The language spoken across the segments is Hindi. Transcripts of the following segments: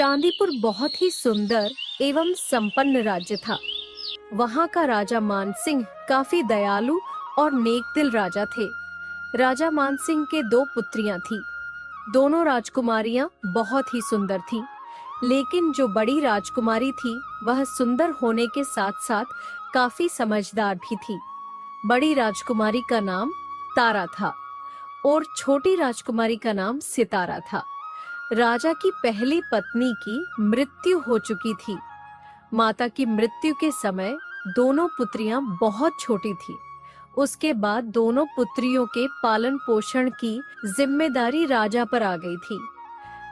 चांदीपुर बहुत ही सुंदर एवं संपन्न राज्य था। वहाँ का राजा मानसिंह काफी दयालु और नेकदिल राजा थे। राजा मानसिंह के दो पुत्रियां थीं। दोनों राजकुमारियां बहुत ही सुंदर थीं, लेकिन जो बड़ी राजकुमारी थी वह सुंदर होने के साथ साथ काफी समझदार भी थी। बड़ी राजकुमारी का नाम तारा था और छोटी राजकुमारी का नाम सितारा था। राजा की पहली पत्नी की मृत्यु हो चुकी थी। माता की मृत्यु के समय दोनों पुत्रियां बहुत छोटी थीं। उसके बाद दोनों पुत्रियों के पालन पोषण की जिम्मेदारी राजा पर आ गई थी।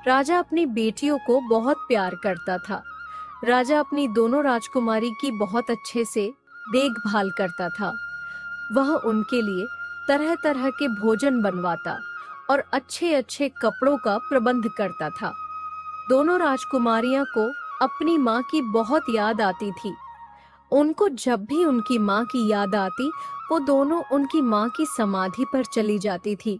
राजा अपनी बेटियों को बहुत प्यार करता था। राजा अपनी दोनों राजकुमारी की बहुत अच्छे से देखभाल करता था। वह उनके लिए तरह तरह के भोजन बनवाता और अच्छे अच्छे कपड़ों का प्रबंध करता था। दोनों राजकुमारियां को अपनी माँ की बहुत याद आती थी। उनको जब भी उनकी माँ की याद आती, वो दोनों उनकी माँ की समाधि पर चली जाती थी।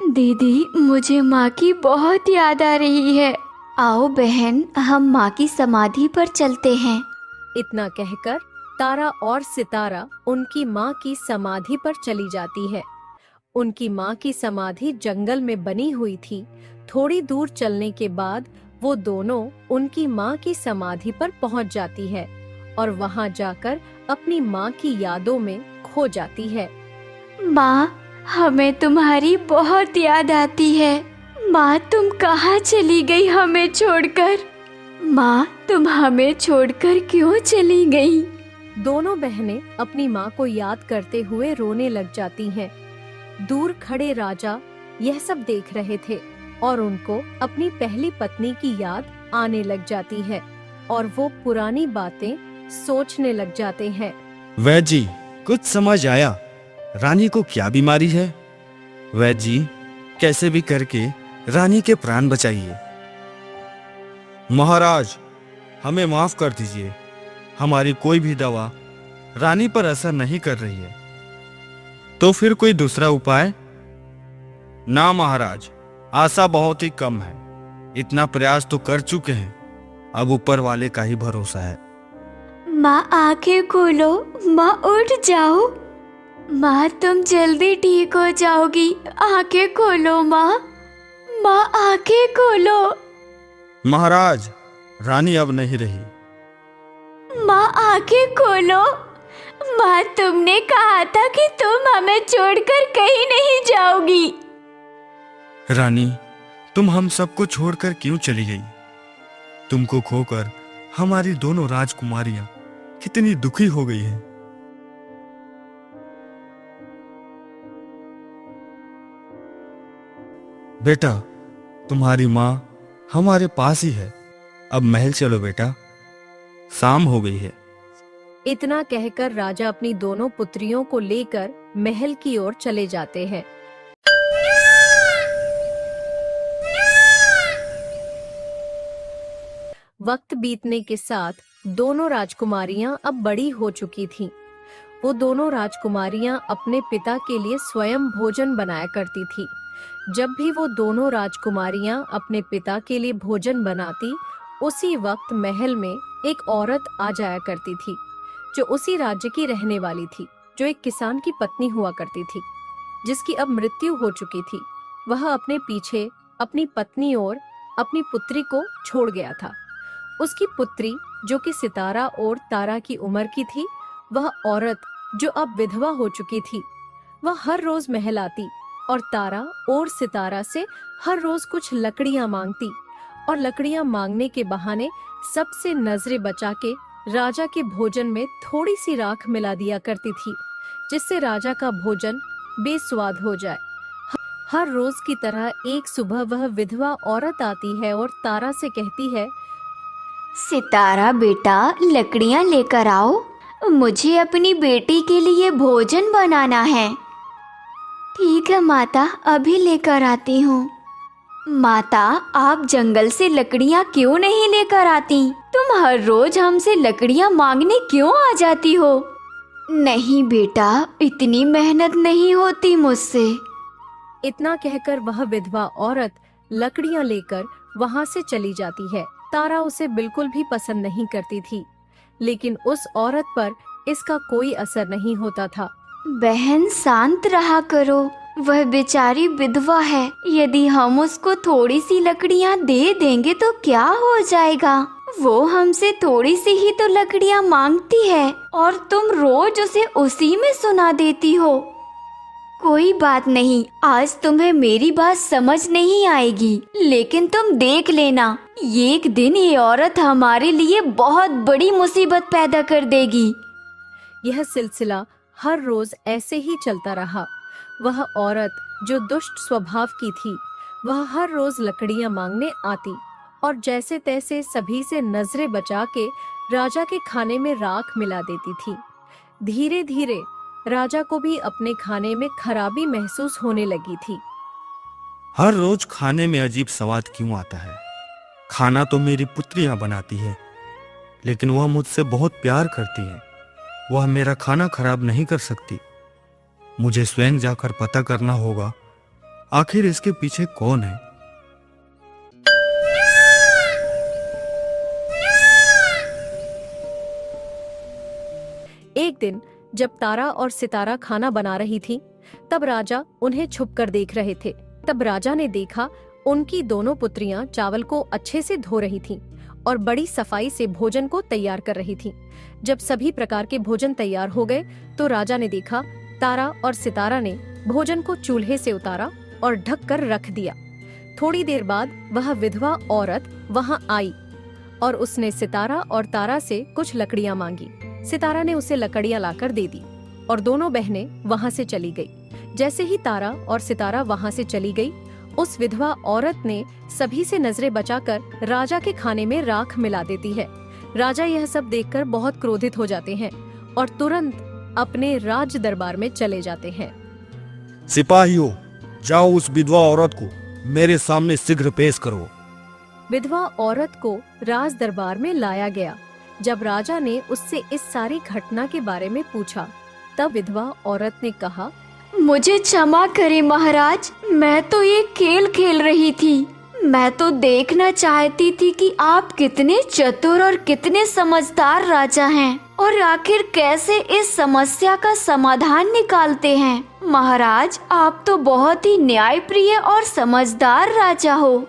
दीदी, मुझे माँ की बहुत याद आ रही है। आओ बहन, हम माँ की समाधि पर चलते हैं। इतना कहकर तारा और सितारा उनकी माँ की समाधि पर चली जाती है। उनकी माँ की समाधि जंगल में बनी हुई थी। थोड़ी दूर चलने के बाद वो दोनों उनकी माँ की समाधि पर पहुँच जाती है और वहाँ जाकर अपनी माँ की यादों में खो जाती है। माँ, हमें तुम्हारी बहुत याद आती है। माँ, तुम कहाँ चली गई हमें छोड़कर? माँ, तुम हमें छोड़कर क्यों चली गई? दोनों बहनें अपनी माँ को याद करते हुए रोने लग जाती हैं। दूर खड़े राजा यह सब देख रहे थे और उनको अपनी पहली पत्नी की याद आने लग जाती है और वो पुरानी बातें सोचने लग जाते हैं। वैद्य जी, कुछ समझ आया। रानी को क्या बीमारी है? वैद्य जी, कैसे भी करके रानी के प्राण बचाइए। महाराज, हमें माफ कर दीजिए। हमारी कोई भी दवा रानी पर असर नहीं कर रही है। तो फिर कोई दूसरा उपाय? ना महाराज, आशा बहुत ही कम है। इतना प्रयास तो कर चुके हैं, अब ऊपर वाले का ही भरोसा है। माँ, आंखें खोलो। माँ, उठ जाओ। माँ, तुम जल्दी ठीक हो जाओगी। आंखें खोलो माँ। माँ, आंखें खोलो। महाराज, रानी अब नहीं रही। माँ, आंखें खोलो। माँ, तुमने कहा था कि तुम हमें छोड़कर कहीं नहीं जाओगी। रानी, तुम हम सबको छोड़कर क्यों चली गई? तुमको खोकर हमारी दोनों राजकुमारियां कितनी दुखी हो गई हैं। बेटा, तुम्हारी माँ हमारे पास ही है। अब महल चलो बेटा, शाम हो गई है। इतना कहकर राजा अपनी दोनों पुत्रियों को लेकर महल की ओर चले जाते हैं। वक्त बीतने के साथ दोनों राजकुमारियां अब बड़ी हो चुकी थीं। वो दोनों राजकुमारियां अपने पिता के लिए स्वयं भोजन बनाया करती थी। जब भी वो दोनों राजकुमारियां अपने पिता के लिए भोजन बनाती, उसी वक्त महल में एक औरत आ जाया करती थी, जो उसी राज्य की रहने वाली थी, जो एक किसान की पत्नी हुआ करती थी, जिसकी अब मृत्यु हो चुकी थी। वह अपने पीछे अपनी पत्नी और अपनी पुत्री को छोड़ गया था। उसकी पुत्री, जो कि सितारा और तारा की उम्र की थी, वह औरत जो अब विधवा हो चुकी थी, वह हर रोज महल आती और तारा और सितारा से हर रोज कुछ लकड़ियां मांगती और लकड़ियां मांगने के बहाने सबसे नजरें बचा के राजा के भोजन में थोड़ी सी राख मिला दिया करती थी, जिससे राजा का भोजन बेस्वाद हो जाए। हर रोज की तरह एक सुबह वह विधवा औरत आती है और तारा से कहती है, सितारा बेटा, लकड़ियाँ लेकर आओ। मुझे अपनी बेटी के लिए भोजन बनाना है। ठीक है माता, अभी लेकर आती हूँ। माता, आप जंगल से लकड़ियाँ क्यों नहीं लेकर आती? तुम हर रोज हमसे लकड़ियाँ मांगने क्यों आ जाती हो? नहीं बेटा, इतनी मेहनत नहीं होती मुझसे। इतना कहकर वह विधवा औरत लकड़ियां लेकर वहां से चली जाती है। तारा उसे बिल्कुल भी पसंद नहीं करती थी, लेकिन उस औरत पर इसका कोई असर नहीं होता था। बहन शांत रहा करो, वह बेचारी विधवा है। यदि हम उसको थोड़ी सी लकड़ियां दे देंगे तो क्या हो जाएगा? वो हमसे थोड़ी सी ही तो लकड़ियां मांगती है और तुम रोज उसे उसी में सुना देती हो। कोई बात नहीं, आज तुम्हें मेरी बात समझ नहीं आएगी, लेकिन तुम देख लेना, एक दिन ये औरत हमारे लिए बहुत बड़ी मुसीबत पैदा कर देगी। यह सिलसिला हर रोज ऐसे ही चलता रहा। वह औरत जो दुष्ट स्वभाव की थी, वह हर रोज लकड़ियां मांगने आती और जैसे तैसे सभी से नजरें बचा के राजा के खाने में राख मिला देती थी। धीरे धीरे राजा को भी अपने खाने में खराबी महसूस होने लगी थी। हर रोज खाने में अजीब स्वाद क्यों आता है? खाना तो मेरी पुत्रियां बनाती है, लेकिन वह मुझसे बहुत प्यार करती है। वह मेरा खाना खराब नहीं कर सकती। मुझे स्वयं जाकर पता करना होगा, आखिर इसके पीछे कौन है। एक दिन जब तारा और सितारा खाना बना रही थी, तब राजा उन्हें छुपकर देख रहे थे। तब राजा ने देखा उनकी दोनों पुत्रियां चावल को अच्छे से धो रही थीं और बड़ी सफाई से भोजन को तैयार कर रही थीं। जब सभी प्रकार के भोजन तैयार हो गए तो राजा ने देखा तारा और सितारा ने भोजन को चूल्हे से उतारा और ढक कर रख दिया। थोड़ी देर बाद वह विधवा औरत वहां आई और उसने सितारा और तारा से कुछ लकड़ियां मांगी। सितारा ने उसे लकड़ियां लाकर दे दी और दोनों बहनें वहां से चली गई। जैसे ही तारा और सितारा वहां से चली गई, उस विधवा औरत ने सभी से नजरें बचाकर राजा के खाने में राख मिला देती है। राजा यह सब देखकर बहुत क्रोधित हो जाते हैं और तुरंत अपने राज दरबार में चले जाते हैं। सिपाहियों, जाओ उस विधवा औरत को मेरे सामने शीघ्र पेश करो। विधवा औरत को राज दरबार में लाया गया। जब राजा ने उससे इस सारी घटना के बारे में पूछा, तब विधवा औरत ने कहा, मुझे क्षमा करें महाराज, मैं तो ये खेल खेल रही थी। मैं तो देखना चाहती थी कि आप कितने चतुर और कितने समझदार राजा हैं और आखिर कैसे इस समस्या का समाधान निकालते हैं। महाराज, आप तो बहुत ही न्यायप्रिय और समझदार राजा हो।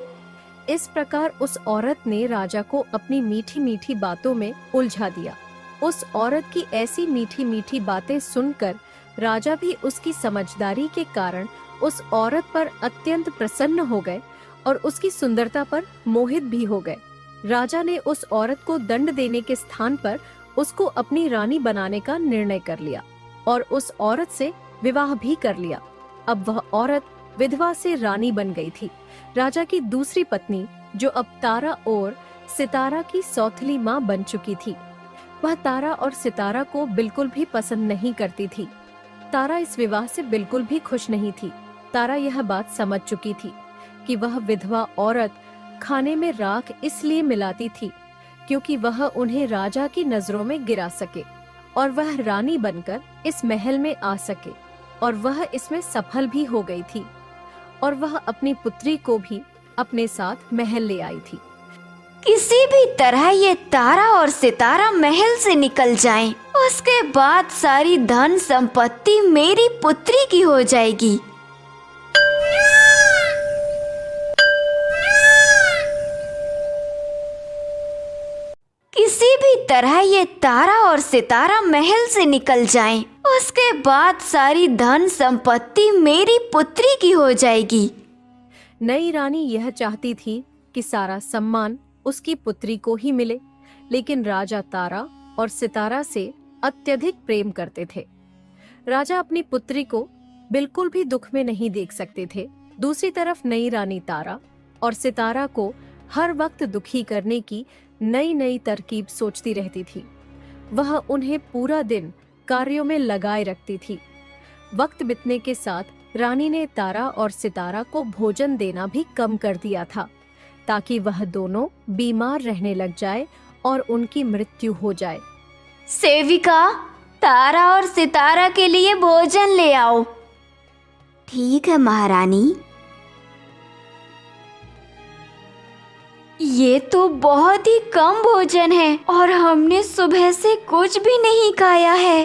इस प्रकार उस औरत ने राजा को अपनी मीठी मीठी बातों में उलझा दिया। उस औरत की ऐसी मीठी मीठी बातें सुनकर राजा भी उसकी समझदारी के कारण उस औरत पर अत्यंत प्रसन्न हो गए और उसकी सुंदरता पर मोहित भी हो गए। राजा ने उस औरत को दंड देने के स्थान पर उसको अपनी रानी बनाने का निर्णय कर लिया और उस औरत से विवाह भी कर लिया। अब वह औरत विधवा से रानी बन गई थी। राजा की दूसरी पत्नी, जो अब तारा और सितारा की सौतेली माँ बन चुकी थी, वह तारा और सितारा को बिल्कुल भी पसंद नहीं करती थी। तारा इस विवाह से बिल्कुल भी खुश नहीं थी। तारा यह बात समझ चुकी थी कि वह विधवा औरत खाने में राख इसलिए मिलाती थी क्योंकि वह उन्हें राजा की नजरों में गिरा सके और वह रानी बनकर इस महल में आ सके, और वह इसमें सफल भी हो गई थी और वह अपनी पुत्री को भी अपने साथ महल ले आई थी। किसी भी तरह ये तारा और सितारा महल से निकल जाएं, उसके बाद सारी धन संपत्ति मेरी पुत्री की हो जाएगी। किसी भी तरह ये तारा और सितारा महल से निकल जाएं, उसके बाद सारी धन संपत्ति मेरी पुत्री की हो जाएगी। नई रानी यह चाहती थी कि सारा सम्मान उसकी पुत्री को ही मिले, लेकिन राजा तारा और सितारा से अत्यधिक प्रेम करते थे। राजा अपनी पुत्री को बिल्कुल भी दुख में नहीं देख सकते थे। दूसरी तरफ नई रानी तारा और सितारा को हर वक्त दुखी करने की नई नई तरकीब सोचती रहती थी। वह उन्हें पूरा दिन कार्यों में लगाए रखती थी। वक्त बीतने के साथ रानी ने तारा और सितारा को भोजन देना भी कम कर दिया था, ताकि वह दोनों बीमार रहने लग जाए और उनकी मृत्यु हो जाए। सेविका, तारा और सितारा के लिए भोजन ले आओ। ठीक है महारानी। ये तो बहुत ही कम भोजन है और हमने सुबह से कुछ भी नहीं खाया है।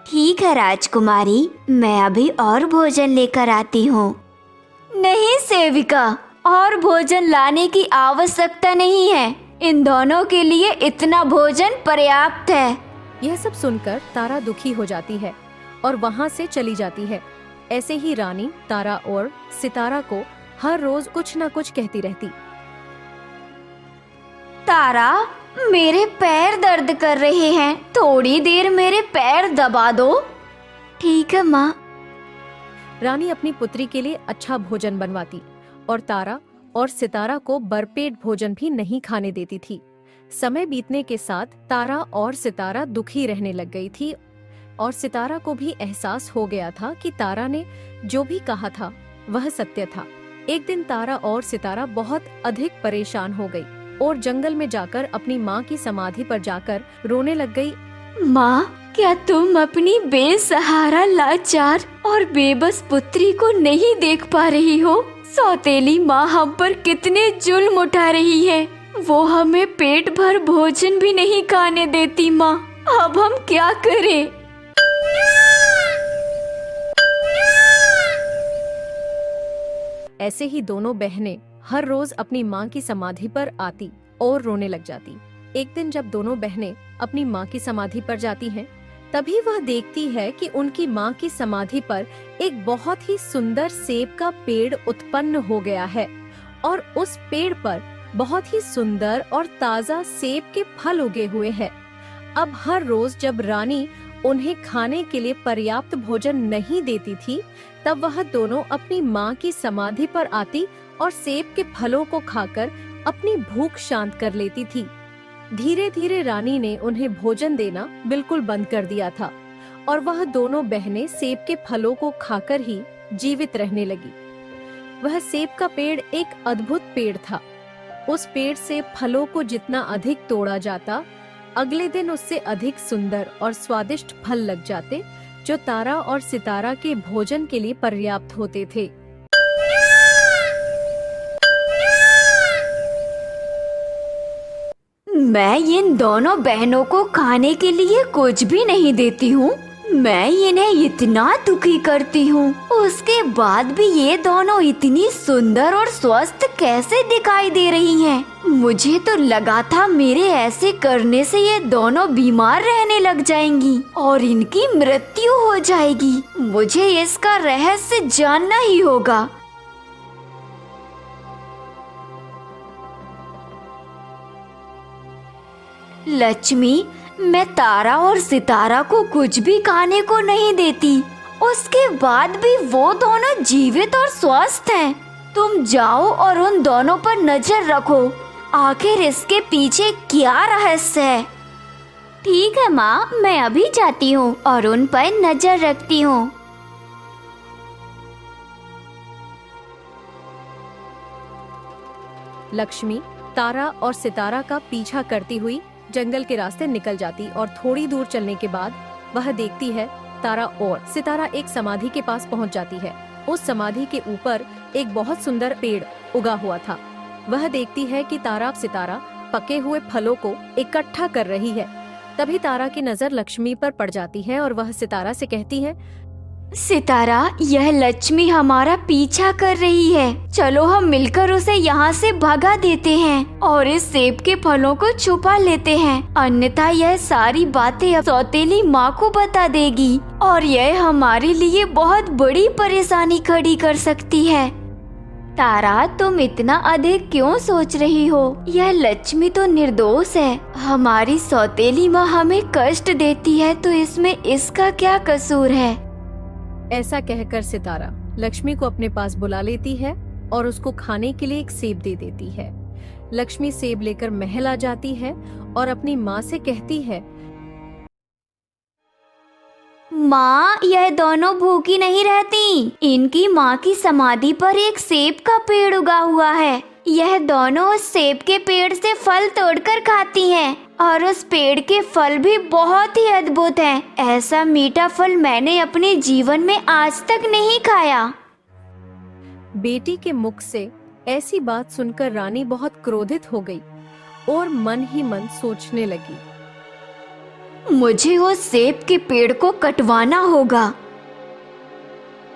ठीक है राजकुमारी, मैं अभी और भोजन लेकर आती हूँ। नहीं सेविका, और भोजन लाने की आवश्यकता नहीं है। इन दोनों के लिए इतना भोजन पर्याप्त है। यह सब सुनकर तारा दुखी हो जाती है और वहाँ से चली जाती है। ऐसे ही रानी तारा और सितारा को हर रोज कुछ न कुछ कहती रहती। तारा, मेरे पैर दर्द कर रहे हैं, थोड़ी देर मेरे पैर दबा दो। ठीक है माँ। रानी अपनी पुत्री के लिए अच्छा भोजन बनवाती और तारा और सितारा को भरपेट भोजन भी नहीं खाने देती थी। समय बीतने के साथ तारा और सितारा दुखी रहने लग गई थी और सितारा को भी एहसास हो गया था कि तारा ने जो भी कहा था वह सत्य था। एक दिन तारा और सितारा बहुत अधिक परेशान हो गई और जंगल में जाकर अपनी माँ की समाधि पर जाकर रोने लग गई। माँ, क्या तुम अपनी बेसहारा, लाचार और बेबस पुत्री को नहीं देख पा रही हो? सौतेली माँ हम पर कितने जुल्म उठा रही है। वो हमें पेट भर भोजन भी नहीं खाने देती। माँ, अब हम क्या करें? ऐसे ही दोनों बहनें हर रोज अपनी माँ की समाधि पर आती और रोने लग जाती। एक दिन जब दोनों बहनें अपनी माँ की समाधि पर जाती हैं, तभी वह देखती है कि उनकी माँ की समाधि पर एक बहुत ही सुंदर सेब का पेड़ उत्पन्न हो गया है और उस पेड़ पर बहुत ही सुंदर और ताजा सेब के फल उगे हुए हैं। अब हर रोज जब रानी उन्हें खाने के लिए पर्याप्त भोजन नहीं देती थी, तब वह दोनों अपनी माँ की समाधि पर आती और सेब के फलों को खाकर अपनी भूख शांत कर लेती थी। धीरे धीरे रानी ने उन्हें भोजन देना बिल्कुल बंद कर दिया था और वह दोनों बहनें सेब के फलों को खाकर ही जीवित रहने लगी। वह सेब का पेड़ एक अद्भुत पेड़ था। उस पेड़ से फलों को जितना अधिक तोड़ा जाता, अगले दिन उससे अधिक सुंदर और स्वादिष्ट फल लग जाते, जो तारा और सितारा के भोजन के लिए पर्याप्त होते थे। मैं इन दोनों बहनों को खाने के लिए कुछ भी नहीं देती हूँ। मैं इन्हें इतना दुखी करती हूँ, उसके बाद भी ये दोनों इतनी सुंदर और स्वस्थ कैसे दिखाई दे रही हैं? मुझे तो लगा था मेरे ऐसे करने से ये दोनों बीमार रहने लग जाएंगी और इनकी मृत्यु हो जाएगी। मुझे इसका रहस्य जानना ही होगा। लक्ष्मी, मैं तारा और सितारा को कुछ भी खाने को नहीं देती, उसके बाद भी वो दोनों जीवित और स्वस्थ हैं। तुम जाओ और उन दोनों पर नजर रखो, आखिर इसके पीछे क्या रहस्य है। ठीक है माँ, मैं अभी जाती हूँ और उन पर नजर रखती हूँ। लक्ष्मी तारा और सितारा का पीछा करती हुई जंगल के रास्ते निकल जाती और थोड़ी दूर चलने के बाद वह देखती है तारा और सितारा एक समाधि के पास पहुंच जाती है। उस समाधि के ऊपर एक बहुत सुंदर पेड़ उगा हुआ था। वह देखती है कि तारा सितारा पके हुए फलों को इकट्ठा कर रही है। तभी तारा की नजर लक्ष्मी पर पड़ जाती है और वह सितारा से कहती है, सितारा, यह लक्ष्मी हमारा पीछा कर रही है। चलो हम मिलकर उसे यहाँ से भगा देते हैं और इस सेब के फलों को छुपा लेते हैं, अन्यथा यह सारी बातें सौतेली माँ को बता देगी और यह हमारे लिए बहुत बड़ी परेशानी खड़ी कर सकती है। तारा, तुम इतना अधिक क्यों सोच रही हो? यह लक्ष्मी तो निर्दोष है। हमारी सौतेली माँ हमें कष्ट देती है तो इसमें इसका क्या कसूर है? ऐसा कहकर सितारा लक्ष्मी को अपने पास बुला लेती है और उसको खाने के लिए एक सेब दे देती है। लक्ष्मी सेब लेकर महल आ जाती है और अपनी माँ से कहती है, माँ, यह दोनों भूखी नहीं रहती। इनकी माँ की समाधि पर एक सेब का पेड़ उगा हुआ है। यह दोनों उस सेब के पेड़ से फल तोड़कर खाती हैं और उस पेड़ के फल भी बहुत ही अद्भुत हैं। ऐसा मीठा फल मैंने अपने जीवन में आज तक नहीं खाया। बेटी के मुख से ऐसी बात सुनकर रानी बहुत क्रोधित हो गई और मन ही मन सोचने लगी। मुझे उस सेब के पेड़ को कटवाना होगा।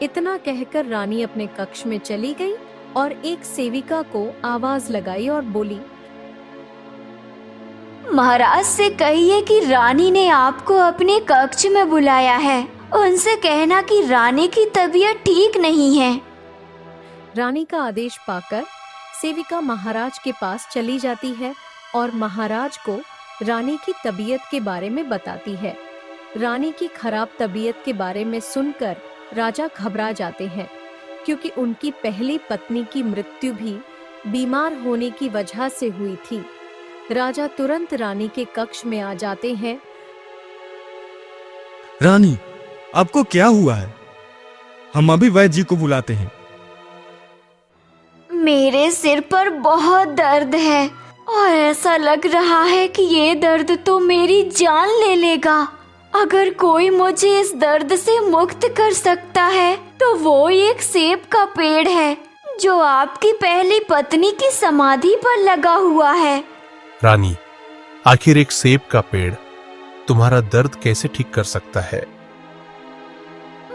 इतना कहकर रानी अपने कक्ष में चली गई और एक सेविका को आवाज लगाई और बोली, महाराज से कहिए कि रानी ने आपको अपने कक्ष में बुलाया है। उनसे कहना कि रानी की तबीयत ठीक नहीं है। रानी का आदेश पाकर सेविका महाराज के पास चली जाती है और महाराज को रानी की तबीयत के बारे में बताती है। रानी की खराब तबीयत के बारे में सुनकर राजा घबरा जाते हैं, क्योंकि उनकी पहली पत्नी की मृत्यु भी बीमार होने की वजह से हुई थी। राजा तुरंत रानी के कक्ष में आ जाते हैं। रानी, आपको क्या हुआ है? हम अभी वैद्य जी को बुलाते हैं। मेरे सिर पर बहुत दर्द है और ऐसा लग रहा है कि ये दर्द तो मेरी जान ले लेगा। अगर कोई मुझे इस दर्द से मुक्त कर सकता है तो वो एक सेब का पेड़ है जो आपकी पहली पत्नी की समाधि पर लगा हुआ है। रानी, आखिर एक सेब का पेड़ तुम्हारा दर्द कैसे ठीक कर सकता है?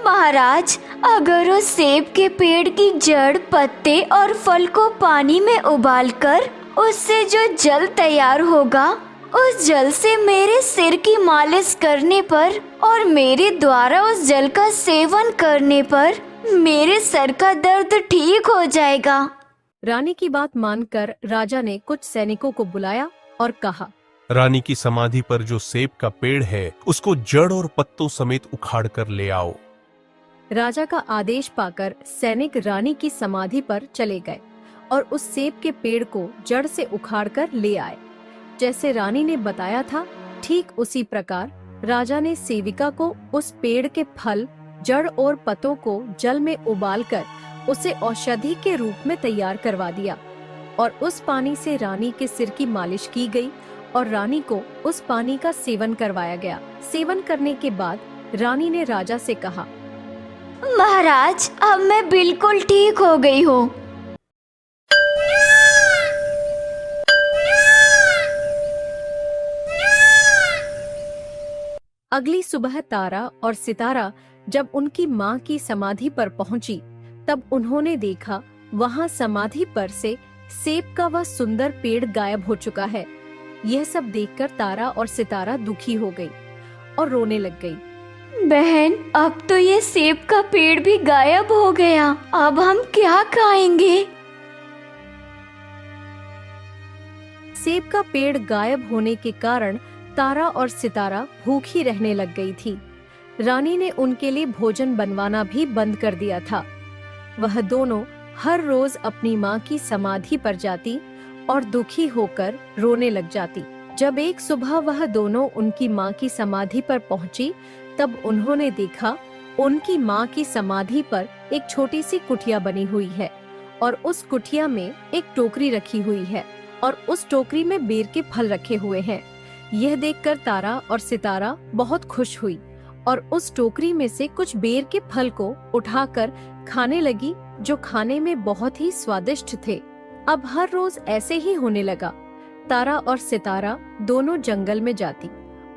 महाराज, अगर उस सेब के पेड़ की जड़, पत्ते और फल को पानी में उबालकर उससे जो जल तैयार होगा, उस जल से मेरे सिर की मालिश करने पर और मेरे द्वारा उस जल का सेवन करने पर मेरे सर का दर्द ठीक हो जाएगा। रानी की बात मानकर राजा ने कुछ सैनिकों को बुलाया और कहा, रानी की समाधि पर जो सेब का पेड़ है उसको जड़ और पत्तों समेत उखाड़ कर ले आओ। राजा का आदेश पाकर सैनिक रानी की समाधि पर चले गए और उस सेब के पेड़ को जड़ से उखाड़कर ले आए। जैसे रानी ने बताया था, ठीक उसी प्रकार राजा ने सेविका को उस पेड़ के फल, जड़ और पत्तों को जल में उबालकर उसे औषधि के रूप में तैयार करवा दिया और उस पानी से रानी के सिर की मालिश की गई और रानी को उस पानी का सेवन करवाया गया। सेवन करने के बाद रानी ने राजा से कहा, महाराज, अब मैं बिल्कुल ठीक हो गई हूँ। अगली सुबह तारा और सितारा जब उनकी माँ की समाधि पर पहुंची, तब उन्होंने देखा वहां समाधि पर से सेब का वह सुंदर पेड़ गायब हो चुका है। यह सब देखकर तारा और सितारा दुखी हो गई और रोने लग गई। बहन, अब तो ये सेब का पेड़ भी गायब हो गया। अब हम क्या खाएंगे? सेब का पेड़ गायब होने के कारण तारा और सितारा भूखी रहने लग गई थी। रानी ने उनके लिए भोजन बनवाना भी बंद कर दिया था। वह दोनों हर रोज अपनी माँ की समाधि पर जाती और दुखी होकर रोने लग जाती। जब एक सुबह वह दोनों उनकी माँ की समाधि पर पहुंची, तब उन्होंने देखा उनकी माँ की समाधि पर एक छोटी सी कुटिया बनी हुई है और उस कुटिया में एक टोकरी रखी हुई है और उस टोकरी में बेर के फल रखे हुए हैं। यह देखकर तारा और सितारा बहुत खुश हुई और उस टोकरी में से कुछ बेर के फल को उठाकर खाने लगी, जो खाने में बहुत ही स्वादिष्ट थे। अब हर रोज ऐसे ही होने लगा। तारा और सितारा दोनों जंगल में जाती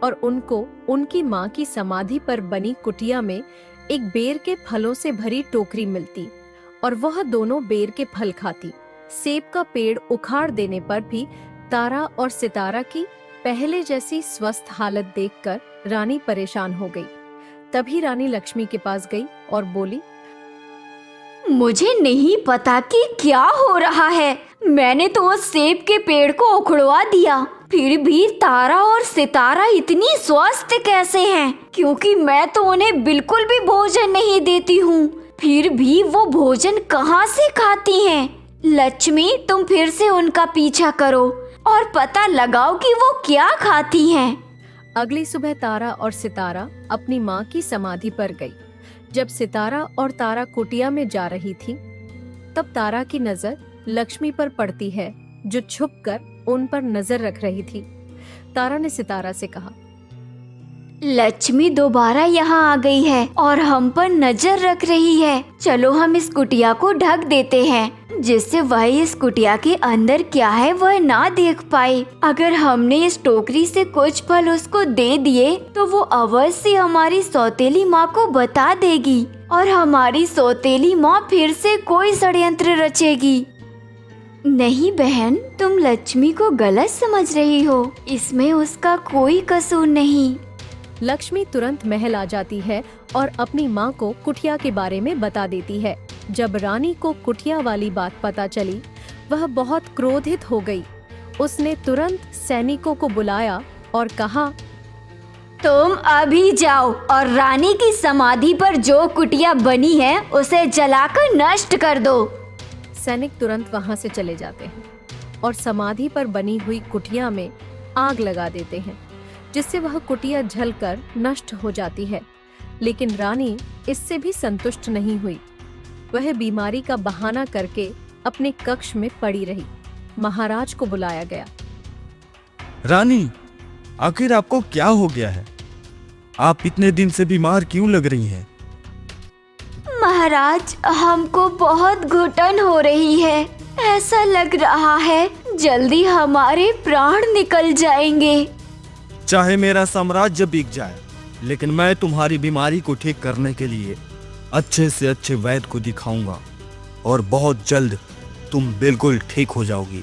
और उनको उनकी माँ की समाधि पर बनी कुटिया में एक बेर के फलों से भरी टोकरी मिलती और वह दोनों बेर के फल खाती। सेब का पेड़ उखाड़ देने पर भी तारा और सितारा की पहले जैसी स्वस्थ हालत देखकर रानी परेशान हो गई। तभी रानी लक्ष्मी के पास गई और बोली, मुझे नहीं पता कि क्या हो रहा है। मैंने तो उस सेब के पेड़ को उखड़वा दिया, फिर भी तारा और सितारा इतनी स्वस्थ कैसे हैं? क्योंकि मैं तो उन्हें बिल्कुल भी भोजन नहीं देती हूँ, फिर भी वो भोजन कहाँ से खाती हैं? लक्ष्मी, तुम फिर से उनका पीछा करो और पता लगाओ कि वो क्या खाती हैं। अगली सुबह तारा और सितारा अपनी माँ की समाधि पर गई। जब सितारा और तारा कुटिया में जा रही थी, तब तारा की नजर लक्ष्मी पर पड़ती है, जो छुपकर उन पर नजर रख रही थी। तारा ने सितारा से कहा, लक्ष्मी दोबारा यहाँ आ गई है और हम पर नजर रख रही है। चलो हम इस कुटिया को ढक देते हैं, जिससे वह इस कुटिया के अंदर क्या है वह ना देख पाए। अगर हमने इस टोकरी से कुछ फल उसको दे दिए तो वो अवश्य हमारी सौतेली माँ को बता देगी और हमारी सौतेली माँ फिर से कोई षड्यंत्र रचेगी। नहीं बहन, तुम लक्ष्मी को गलत समझ रही हो, इसमें उसका कोई कसूर नहीं। लक्ष्मी तुरंत महल आ जाती है और अपनी माँ को कुटिया के बारे में बता देती है। जब रानी को कुटिया वाली बात पता चली, वह बहुत क्रोधित हो गई। उसने तुरंत सैनिकों को बुलाया और कहा, तुम अभी जाओ और रानी की समाधि पर जो कुटिया बनी है उसे जलाकर नष्ट कर दो। सैनिक तुरंत वहां से चले जाते हैं और समाधि पर बनी हुई कुटिया में आग लगा देते हैं, जिससे वह कुटिया जलकर नष्ट हो जाती है। लेकिन रानी इससे भी संतुष्ट नहीं हुई। वह बीमारी का बहाना करके अपने कक्ष में पड़ी रही। महाराज को बुलाया गया। रानी, आखिर आपको क्या हो गया है? आप इतने दिन से बीमार क्यों लग रही हैं? महाराज, हमको बहुत घुटन हो रही है। ऐसा लग रहा है जल्दी हमारे प्राण निकल जाएंगे। चाहे मेरा साम्राज्य बिक जाए, लेकिन मैं तुम्हारी बीमारी को ठीक करने के लिए अच्छे से अच्छे वैद्य को दिखाऊंगा और बहुत जल्द तुम बिल्कुल ठीक हो जाओगी।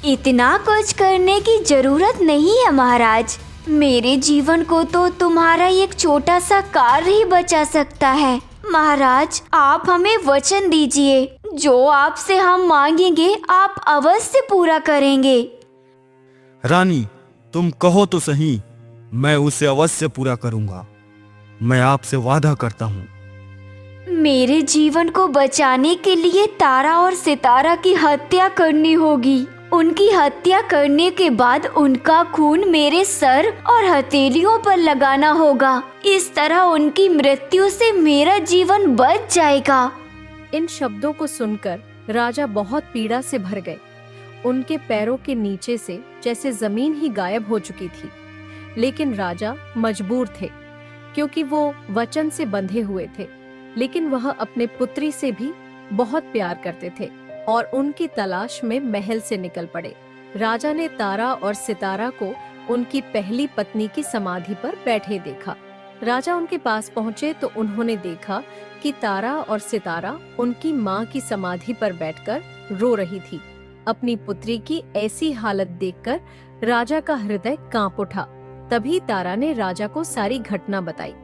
इतना कुछ करने की जरूरत नहीं है महाराज। मेरे जीवन को तो तुम्हारा एक छोटा सा कार्य ही बचा सकता है। महाराज, आप हमें वचन दीजिए, जो आपसे हम मांगेंगे आप अवश्य पूरा करेंगे। रानी, तुम कहो तो सही, मैं उसे अवश्य पूरा करूंगा। मैं आपसे वादा करता हूँ। मेरे जीवन को बचाने के लिए तारा और सितारा की हत्या करनी होगी। उनकी हत्या करने के बाद उनका खून मेरे सर और हथेलियों पर लगाना होगा। इस तरह उनकी मृत्यु से मेरा जीवन बच जाएगा। इन शब्दों को सुनकर राजा बहुत पीड़ा से भर गए। उनके पैरों के नीचे से जैसे जमीन ही गायब हो चुकी थी। लेकिन राजा मजबूर थे, क्योंकि वो वचन से बंधे हुए थे। लेकिन वह अपने पुत्री से भी बहुत प्यार करते थे और उनकी तलाश में महल से निकल पड़े। राजा ने तारा और सितारा को उनकी पहली पत्नी की समाधि पर बैठे देखा। राजा उनके पास पहुंचे तो उन्होंने देखा कि तारा और सितारा उनकी माँ की समाधि पर बैठकर रो रही थी। अपनी पुत्री की ऐसी हालत देखकर राजा का हृदय कांप उठा। तभी तारा ने राजा को सारी घटना बताई।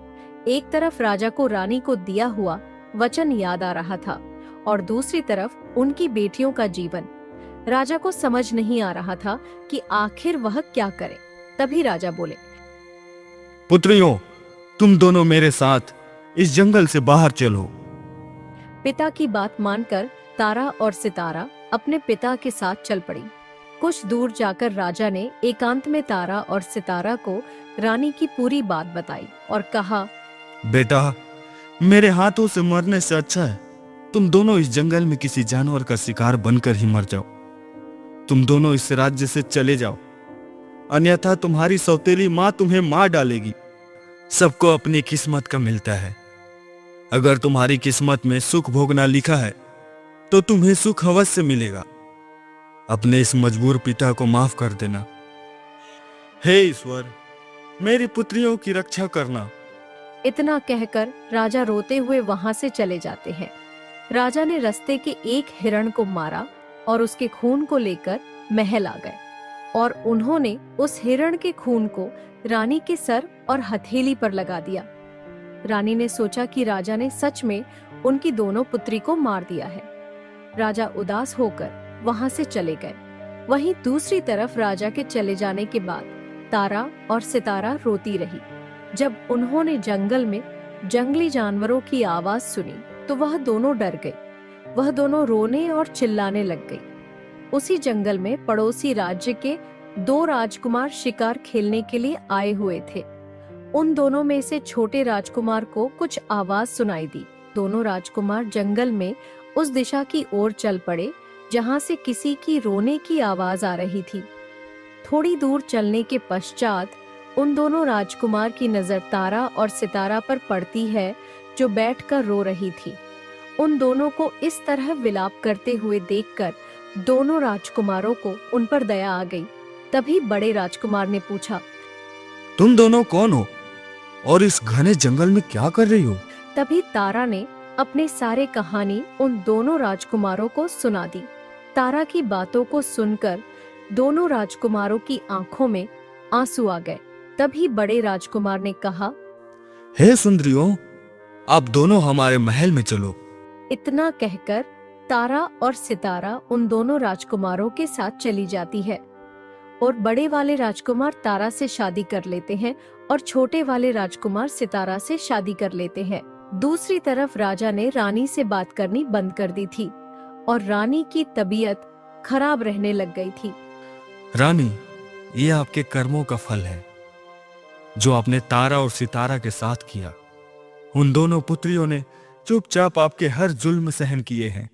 एक तरफ राजा को रानी को दिया हुआ वचन याद आ रहा था और दूसरी तरफ उनकी बेटियों का जीवन। राजा को समझ नहीं आ रहा था कि आखिर वह क्या करे। तभी राजा बोले, पुत्रियों, तुम दोनों मेरे साथ इस जंगल से बाहर चलो। पिता की बात मानकर तारा और सितारा अपने पिता के साथ चल पड़ी। कुछ दूर जाकर राजा ने एकांत में तारा और सितारा को रानी की पूरी बात बताई और कहा, बेटा, मेरे हाथों से मरने से अच्छा है तुम दोनों इस जंगल में किसी जानवर का शिकार बनकर ही मर जाओ। तुम दोनों इस राज्य से चले जाओ, अन्यथा तुम्हारी सौतेली माँ तुम्हें मार डालेगी। सबको अपनी किस्मत का मिलता है। अगर तुम्हारी किस्मत में सुख भोगना लिखा है तो तुम्हें सुख अवश्य मिलेगा। अपने इस मजबूर पिता को माफ कर देना। हे ईश्वर, मेरी पुत्रियों की रक्षा करना। इतना कहकर राजा रोते हुए वहां से चले जाते हैं। राजा ने रास्ते के एक हिरण को मारा और उसके खून को लेकर महल आ गए और उन्होंने उस हिरण के खून को रानी के सर और हथेली पर लगा दिया। रानी ने सोचा कि राजा ने सच में उनकी दोनों पुत्री को मार दिया है। राजा उदास होकर वहां से चले गए। वहीं दूसरी तरफ राजा के चले जाने के बाद तारा और सितारा रोती रही। जब उन्होंने जंगल में जंगली जानवरों की आवाज सुनी तो वह दोनों डर गई। वह दोनों रोने और चिल्लाने लग गई। उसी जंगल में पड़ोसी राज्य के 2 राजकुमार शिकार खेलने के लिए आए हुए थे। उन दोनों में से छोटे राजकुमार को कुछ आवाज सुनाई दी। दोनों राजकुमार जंगल में उस दिशा की ओर चल पड़े जहां से किसी की रोने की आवाज आ रही थी। थोड़ी दूर चलने के पश्चात उन दोनों राजकुमार की नजर तारा और सितारा पर पड़ती है, जो बैठकर रो रही थी। उन दोनों को इस तरह विलाप करते हुए देखकर दोनों राजकुमारों को उन पर दया आ गई। तभी बड़े राजकुमार ने पूछा, तुम दोनों कौन हो और इस घने जंगल में क्या कर रही हो? तभी तारा ने अपने सारे कहानी उन दोनों राजकुमारों को सुना दी। तारा की बातों को सुनकर दोनों राजकुमारों की आंखों में आंसू आ गए। तभी बड़े राजकुमार ने कहा, हे सुंदरियों, आप दोनों हमारे महल में चलो। इतना कहकर तारा और सितारा उन दोनों राजकुमारों के साथ चली जाती है और बड़े वाले राजकुमार तारा से शादी कर लेते हैं और छोटे वाले राजकुमार सितारा से शादी कर लेते हैं। दूसरी तरफ राजा ने रानी से बात करनी बंद कर दी थी और रानी की तबीयत खराब रहने लग गई थी। रानी, ये आपके कर्मों का फल है जो आपने तारा और सितारा के साथ किया। उन दोनों पुत्रियों ने चुपचाप आपके हर जुल्म सहन किए हैं।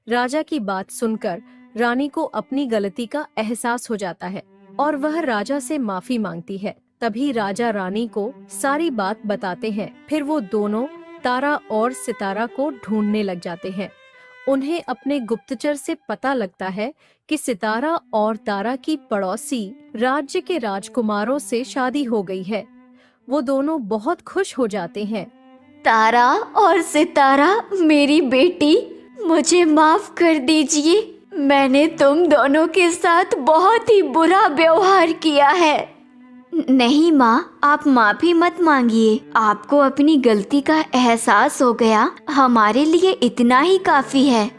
राजा की बात सुनकर रानी को अपनी गलती का एहसास हो जाता है और वह राजा से माफी मांगती है। तभी राजा रानी को सारी बात बताते हैं। फिर वो दोनों तारा और सितारा को ढूंढने लग जाते हैं। उन्हें अपने गुप्तचर से पता लगता है कि सितारा और तारा की पड़ोसी राज्य के राजकुमारों से शादी हो गई है। वो दोनों बहुत खुश हो जाते हैं। तारा और सितारा, मेरी बेटी, मुझे माफ कर दीजिए। मैंने तुम दोनों के साथ बहुत ही बुरा व्यवहार किया है। नहीं माँ, आप माफी मत मांगिए। आपको अपनी गलती का एहसास हो गया, हमारे लिए इतना ही काफी है।